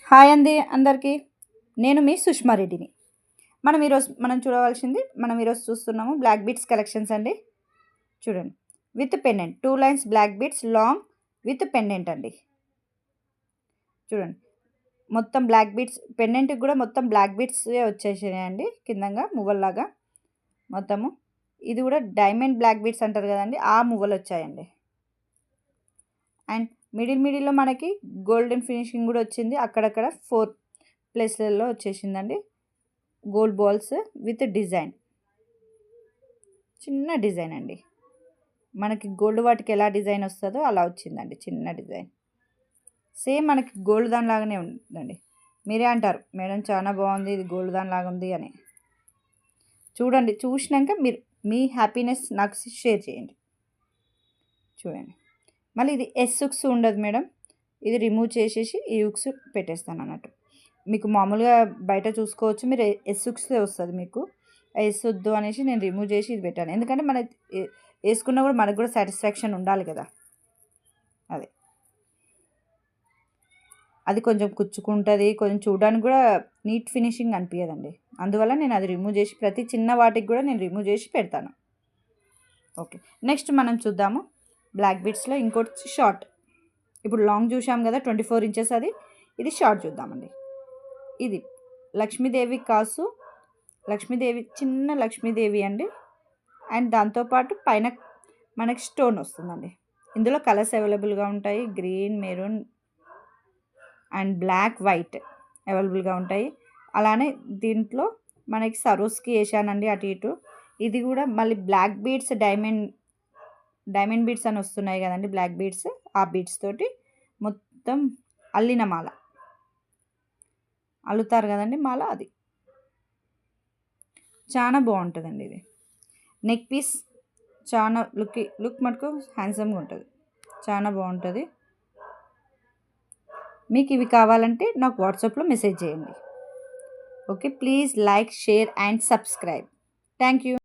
Hi అండి అందరికీ. నేను మీ సుష్మారెడ్డిని. మనం ఈరోజు చూస్తున్నాము బ్లాక్ బీట్స్ కలెక్షన్స్ అండి. చూడండి, with pendant 2 lines black beads long with pendant అండి. చూడండి, మొత్తం బ్లాక్ బీట్స్ పెండెంట్కి కూడా మొత్తం బ్లాక్ బీట్స్ వచ్చేసినాయండి. కిందంగా మువ్వల్లాగా మొత్తము. ఇది కూడా డైమండ్ బ్లాక్ బీట్స్ అంటారు కదండి, ఆ మువ్వలు వచ్చాయండి. అండ్ మిడిల్లో మనకి గోల్డెన్ ఫినిషింగ్ కూడా వచ్చింది. అక్కడక్కడ 4 ప్లేస్లలో వచ్చేసిందండి. గోల్డ్ బాల్స్ విత్ డిజైన్, చిన్న డిజైన్ అండి. మనకి గోల్డ్ వాటికి ఎలా డిజైన్ వస్తుందో అలా వచ్చిందండి, చిన్న డిజైన్. సేమ్ మనకి గోల్డ్ దాని లాగానే ఉందండి. మీరే అంటారు, మేడం చాలా బాగుంది, ఇది గోల్డ్ దాని లాగా ఉంది అని. చూడండి, చూసినాక మీరు మీ హ్యాపీనెస్ నాకు షేర్ చేయండి. చూడండి, మళ్ళీ ఇది ఎస్ ఉక్స్ ఉండదు మేడం, ఇది రిమూవ్ చేసేసి ఈ ఉక్స్ పెట్టేస్తాను అన్నట్టు. మీకు మామూలుగా బయట చూసుకోవచ్చు, మీరు ఎస్ ఉక్సే వస్తుంది. మీకు ఎస్ వద్దు అనేసి నేను రిమూవ్ చేసి ఇది పెట్టాను. ఎందుకంటే మన వేసుకున్నా కూడా మనకు కూడా సాటిస్ఫాక్షన్ ఉండాలి కదా. అది కొంచెం కుచ్చుకుంటుంది, కొంచెం చూడడానికి కూడా నీట్ ఫినిషింగ్ అనిపించదండి. అందువల్ల నేను అది రిమూవ్ చేసి ప్రతి చిన్న వాటికి కూడా నేను రిమూవ్ చేసి పెడతాను. ఓకే, నెక్స్ట్ మనం చూద్దాము బ్లాక్ బీట్స్లో ఇంకోటి షార్ట్. ఇప్పుడు లాంగ్ చూసాం కదా 24 ఇంచెస్, ఇది షార్ట్ చూద్దామండి. ఇది లక్ష్మీదేవి కాసు, లక్ష్మీదేవి చిన్న లక్ష్మీదేవి అండి. అండ్ దాంతోపాటు పైన మనకి స్టోన్ వస్తుందండి. ఇందులో కలర్స్ అవైలబుల్గా ఉంటాయి, green, maroon and black, white అవైలబుల్గా ఉంటాయి. అలానే దీంట్లో మనకి సరోస్కి వేసానండి అటు ఇటు. ఇది కూడా మళ్ళీ బ్లాక్ బీడ్స్ డైమండ్ బీడ్స్ అని వస్తున్నాయి కదండి, బ్లాక్ బీడ్స్. ఆ బీడ్స్ తోటి మొత్తం అల్లిన మాల, అల్లుతారు కదండి మాల, అది చాలా బాగుంటుందండి. ఇది నెక్ పీస్ చాలా లుక్ మటుకు హ్యాండ్సమ్గా ఉంటుంది, చాలా బాగుంటుంది. మీకు ఇవి కావాలంటే నాకు వాట్సాప్లో మెసేజ్ చేయండి. Okay, please like, share and subscribe. Thank you.